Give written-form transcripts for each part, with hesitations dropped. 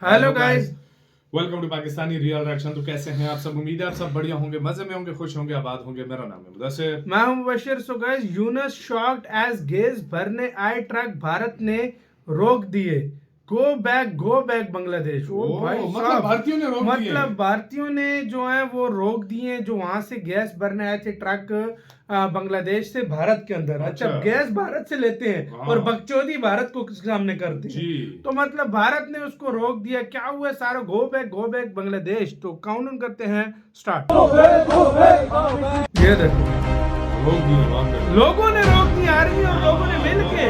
Hello guys. Welcome to Pakistani real reaction. तो कैसे हैं आप सब? उम्मीद है आप सब बढ़िया होंगे, मजे में होंगे, खुश होंगे, आबाद होंगे। मेरा नाम है मुदस्सिर। मैं हूं Mubashir. So guys, Younus shocked as gas भरने आए ट्रक भारत ने रोक दिए। Go back Bangladesh. ओ भाई मतलब साहब, भारतीयों ने रोक दिए मतलब हैं। भारतीयों ने जो है वो रोक दिए, जो वहां से गैस भरने आए थे ट्रक बांग्लादेश से भारत के अंदर। अच्छा, गैस भारत से लेते हैं और बकचोदी भारत को सामने करते हैं। तो मतलब भारत ने उसको रोक दिया। क्या हुआ? सारा गो बैक बांग्लादेश। तो काउंट करते हैं, स्टार्ट। ये देखो, रोक दिए, लोगों ने रोक दिया, आर्मी और लोगों ने मिलके।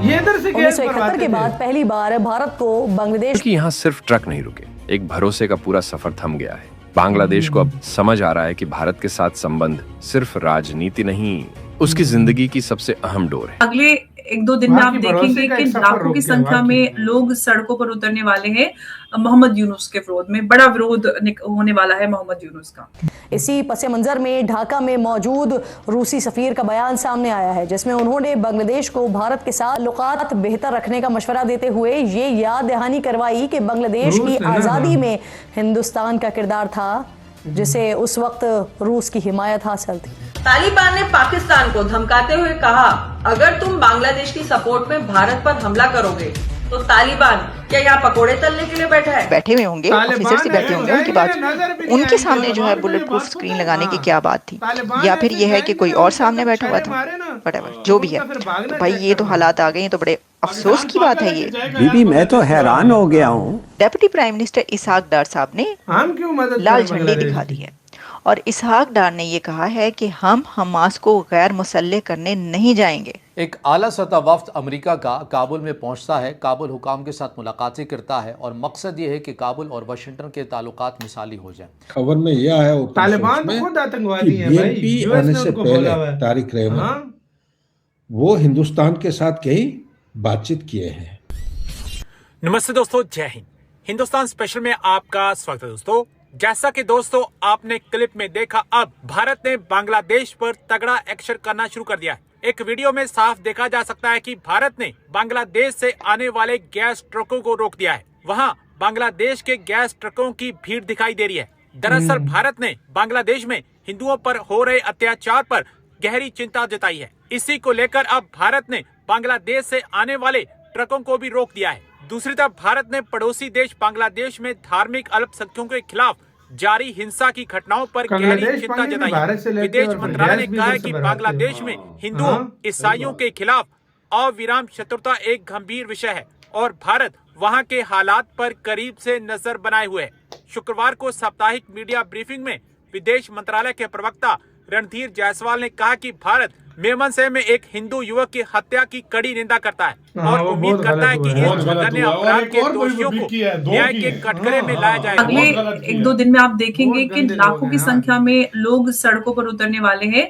ये इधर से गैस 1971 के बाद पहली बार भारत को बांग्लादेश कि यहाँ सिर्फ ट्रक नहीं रुके, एक भरोसे का पूरा सफर थम गया है। बांग्लादेश को अब समझ आ रहा है कि भारत के साथ संबंध सिर्फ राजनीति नहीं, उसकी जिंदगी की सबसे अहम डोर है। अगले एक दो दिन में आप देखेंगे कि लाखों की संख्या में लोग सड़कों पर उतरने वाले हैं मोहम्मद यूनुस के विरोध में। बड़ा विरोध होने वाला है मोहम्मद यूनुस का। इसी पस मंजर में ढाका में मौजूद रूसी सफीर का बयान सामने आया है, जिसमें उन्होंने बांग्लादेश को भारत के साथ ताल्लुकात बेहतर रखने का मशवरा देते हुए ये याद दहानी करवाई कि बांग्लादेश की आज़ादी में हिंदुस्तान का किरदार था, जिसे उस वक्त रूस की हिमायत हासिल थी। तालिबान ने पाकिस्तान को धमकाते हुए कहा, अगर तुम बांग्लादेश की सपोर्ट में भारत पर हमला करोगे तो तालिबान क्या यहाँ पकोड़े तलने के लिए बैठा है? बैठे हुए होंगे, ऑफिसर से बैठे होंगे, उनकी बात, उनके सामने जो है बुलेट प्रूफ स्क्रीन लगाने की क्या बात थी? या फिर ये है कि कोई और सामने बैठा हुआ था? वटेवर, जो भी है। तो भाई ये तो हालात आ गए हैं, तो बड़े अफसोस की बात है ये। बीबी मैं तो हैरान हो गया हूँ। डेप्यूटी प्राइम मिनिस्टर इसहाक डार साहब ने लाल झंडी दिखा दी है और इसहाक डार ने ये कहा है कि हम हमास को गैर मुसल्लह करने नहीं जाएंगे। एक आला सतह वफ्द अमेरिका का काबुल में पहुंचता है, काबुल हुकाम के साथ मुलाकातें करता है और मकसद ये है कि काबुल और वाशिंगटन के ताल्लुकात मिसाली हो जाएं। खबर में यह आया तालिबान तो खुद आतंकवादी है भाई। बीएनपी आने से पहले तारिक रहमान वो हिंदुस्तान के साथ कहीं बातचीत किए हैं। नमस्ते दोस्तों, जय हिंद। हिंदुस्तान स्पेशल में आपका स्वागत है दोस्तों। जैसा कि दोस्तों आपने क्लिप में देखा, अब भारत ने बांग्लादेश पर तगड़ा एक्शन करना शुरू कर दिया है। एक वीडियो में साफ देखा जा सकता है कि भारत ने बांग्लादेश से आने वाले गैस ट्रकों को रोक दिया है। वहां बांग्लादेश के गैस ट्रकों की भीड़ दिखाई दे रही है। दरअसल भारत ने बांग्लादेश में हिंदुओं पर हो रहे अत्याचार पर गहरी चिंता जताई है। इसी को लेकर अब भारत ने बांग्लादेश से आने वाले ट्रकों को भी रोक दिया है। दूसरी तरफ भारत ने पड़ोसी देश बांग्लादेश में धार्मिक अल्पसंख्यकों के खिलाफ जारी हिंसा की घटनाओं पर गहरी चिंता जताई। विदेश मंत्रालय ने कहा है कि बांग्लादेश में हिंदुओं ईसाइयों के खिलाफ अविराम शत्रुता एक गंभीर विषय है और भारत वहां के हालात पर करीब से नजर बनाए हुए है। शुक्रवार को साप्ताहिक मीडिया ब्रीफिंग में विदेश मंत्रालय के प्रवक्ता रणधीर जायसवाल ने कहा कि भारत मेमनसह में एक हिंदू युवक की हत्या की कड़ी निंदा करता है और उम्मीद करता है कि इस जघन्य अपराध के दोषियों को न्याय के कटघरे में लाया जाएगा। अगले एक दो दिन में आप देखेंगे कि लाखों की संख्या में लोग सड़कों पर उतरने वाले हैं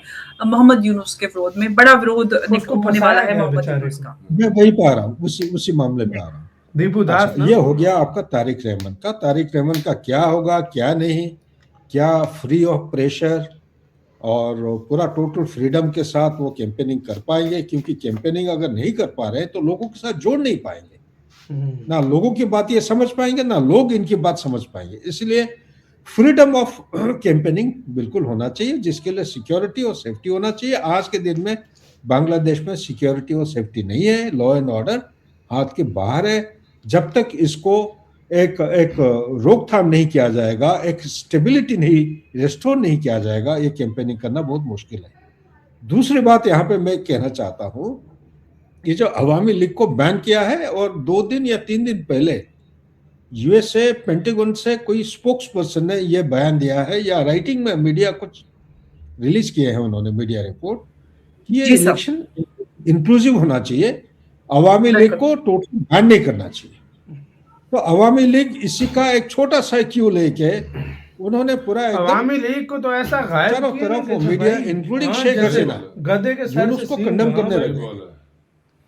मोहम्मद यूनुस के विरोध में। बड़ा विरोध होने वाला है मोहम्मद यूनुस का। मैं वही पा रहा हूँ, उसी मामले में आ रहा हूँ। दीपू दास, ये हो गया आपका तारिक रहमान का। तारिक रहमान का क्या होगा, क्या नहीं, क्या फ्री ऑफ प्रेशर और पूरा टोटल फ्रीडम के साथ वो कैंपेनिंग कर पाएंगे? क्योंकि कैंपेनिंग अगर नहीं कर पा रहे हैं तो लोगों के साथ जोड़ नहीं पाएंगे, ना लोगों की बात ये समझ पाएंगे, ना लोग इनकी बात समझ पाएंगे। इसलिए फ्रीडम ऑफ कैंपेनिंग बिल्कुल होना चाहिए, जिसके लिए सिक्योरिटी और सेफ्टी होना चाहिए। आज के दिन में बांग्लादेश में सिक्योरिटी और सेफ्टी नहीं है, लॉ एंड ऑर्डर हाथ के बाहर है। जब तक इसको एक रोकथाम नहीं किया जाएगा, एक स्टेबिलिटी नहीं रिस्टोर नहीं किया जाएगा, ये कैंपेनिंग करना बहुत मुश्किल है। दूसरी बात यहाँ पे मैं कहना चाहता हूँ, ये जो अवामी लीग को बैन किया है और 2 दिन या 3 दिन पहले यूएसए पेंटागन से कोई स्पोक्स पर्सन ने ये बयान दिया है या राइटिंग में मीडिया कुछ रिलीज किए हैं उन्होंने, मीडिया रिपोर्ट, कि ये इलेक्शन इंक्लूसिव होना चाहिए, अवामी लीग को टोटल बैन नहीं करना चाहिए। तो अवामी लीग इसी का एक छोटा सा क्यू लेके उन्होंने पूरा अवामी लीग को तो ऐसा चारों तरफ मीडिया इंक्लूडिंग शेख हसीना गधे के सर उसको कंडेम करने लगे।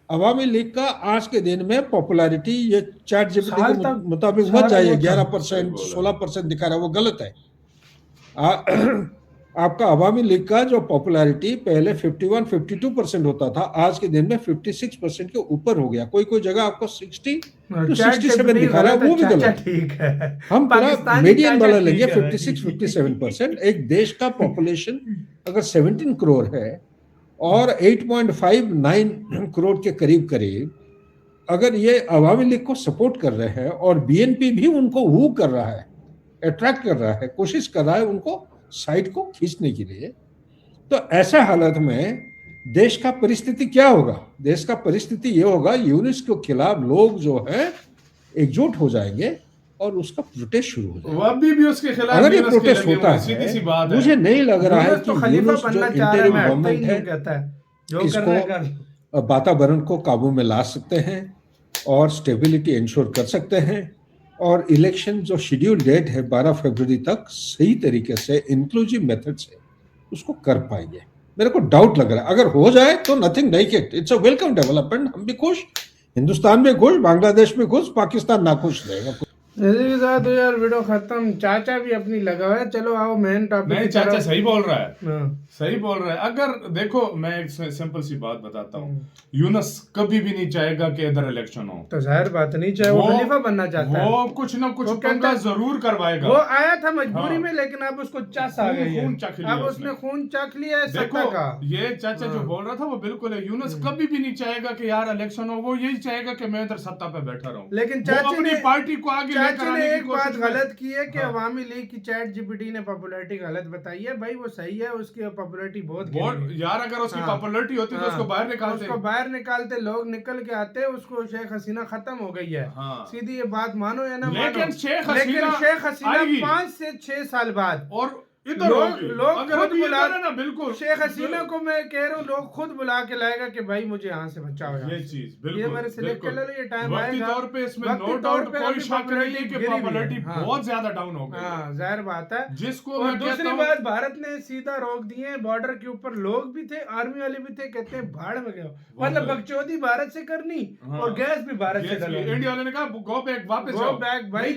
अवामी लीग का आज के दिन में पॉपुलैरिटी ये चैट जीपीटी के मुताबिक मत जाइए, 11% 16% दिखा रहा है, वो गलत है। आपका अवामी लीग का जो पॉपुलैरिटी पहले 51-52% होता था, आज के दिन में 56% के ऊपर हो गया। कोई कोई जगह आपको 60 to 67 दिखा रहा है, वो भी गलत। ठीक है, हम पूरा मीडियन वाला लेंगे 56-57%। एक देश का पॉपुलेशन अगर 17 करोड़ है और 8.59 करोड़ के करीब अगर ये अवामी लीग को सपोर्ट कर रहे हैं और बीएनपी भी उनको वो कर रहा है, अट्रैक्ट कर रहा है, कोशिश कर रहा है उनको साइड को खींचने के लिए, तो ऐसे हालत में देश का परिस्थिति क्या होगा? देश का परिस्थिति ये होगा, यूनिस के खिलाफ लोग जो है एकजुट हो जाएंगे और उसका प्रोटेस्ट शुरू हो जाएगा। अभी भी उसके खिलाफ अगर ये प्रोटेस्ट होता है, सीधी सी बात है, मुझे नहीं लग रहा है कि खलीफा जो बनना चाह रहा है, इंटरिम गवर्नमेंट है इसको वातावरण को काबू में ला सकते हैं और स्टेबिलिटी इंश्योर कर सकते हैं और इलेक्शन जो शेड्यूल डेट है 12 फरवरी तक सही तरीके से इंक्लूसिव मेथड से उसको कर पाएंगे। मेरे को डाउट लग रहा है, अगर हो जाए तो nothing naked, it's a welcome development. हम भी खुश, हिंदुस्तान में खुश, बांग्लादेश में खुश, पाकिस्तान नाखुश रहेगा। इसी के साथ यार वीडियो खत्म। चाचा भी अपनी लगा हुआ है, चलो आओ मेन टॉपिक। नहीं, चाचा सही बोल रहा है, सही बोल रहा है। अगर देखो मैं एक सिंपल सी बात बताता हूँ, यूनुस कभी भी नहीं चाहेगा कि इधर इलेक्शन हो। तो जाहिर बात नहीं चाहे, वो खलीफा बनना चाहता है, वो कुछ ना कुछ पंगा जरूर करवाएगा। वो आया था मजबूरी में, लेकिन अब उसको चस आ गई है, अब उसने खून चख लिया है सत्ता का। ये चाचा जो बोल रहा था वो बिल्कुल है। यूनुस कभी भी नहीं चाहेगा कि यार इलेक्शन हो, वो यही चाहेगा कि मैं इधर सत्ता पे बैठा रहूं। लेकिन चाचा अपनी पार्टी को आगे चाचा ने एक बात गलत की है कि अवामी लीग की चैट जीपीटी ने पॉपुलैरिटी गलत बताई है। भाई वो सही है, उसकी पॉपुलैरिटी बहुत यार अगर उसकी पॉपुलैरिटी होती तो उसको बाहर निकालते, लोग निकल के आते, उसको शेख हसीना खत्म हो गई है। सीधी ये बात मानो या ना मानो, लेकिन शेख हसीना 5 से 6 साल बाद और लोग खुद बुला ना, बिल्कुल शेख हसीना को मैं कह रहा हूँ, लोग खुद बुला के लाएगा कि भाई मुझे यहाँ से बचाओ। ये चीज बिल्कुल, ये मेरे सिलेक्ट कर लो, ये टाइम आएगा। तौर पे इसमें नो डाउट कोई शक नहीं है कि पॉपुलैरिटी बहुत ज्यादा डाउन हो गई। जाहिर बात है। जिसको और दूसरी बात, भारत ने सीधा रोक दिए बॉर्डर के ऊपर, लोग भी थे, आर्मी वाले भी थे, कहते हैं भाड़ में गए, मतलब बकचोदी भारत से करनी और गैस भी भारत से डालनी। इंडिया वाले ने कहा गो बैक, वापस गो बैक। भाई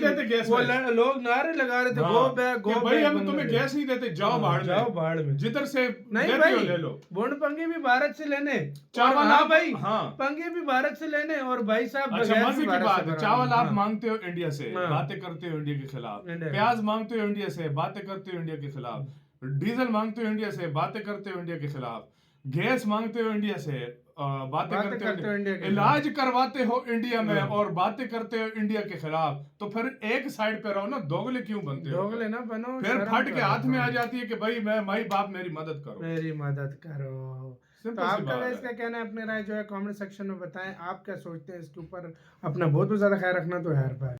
लोग नारे लगा रहे थे, गो बैक, गो भाई हम तुम्हें गैस नहीं देते, जाओ बाढ़ में जिधर से नहीं भाई, ले लो। बूंद पंगे भी भारत से लेने, चावल भाई पंगे भी भारत से लेने, और भाई साहब अच्छा मजे की बात है, चावल आप मांगते हो इंडिया से, बातें करते हो इंडिया के खिलाफ, प्याज मांगते हो इंडिया से, बातें करते हो इंडिया के खिलाफ, डीजल मांगते हो इंडिया से, बातें करते हो इंडिया के खिलाफ, गैस मांगते हो इंडिया से, बातें करते हो इंडिया, इलाज करवाते हो इंडिया में और बातें करते हो इंडिया के खिलाफ, तो फिर एक साइड पे रहो ना, दोगले क्यों बनते हो? दोगले ना बनो, फिर फट के हाथ में आ जाती है कि भाई मैं माई बाप मेरी मदद करो। तो आपका इसका कहना है, अपने राय जो है कमेंट सेक्शन में बताएं, आप क्या सोचते हैं इसके ऊपर। अपना बहुत ज्यादा ख्याल रखना, तो यार बाय।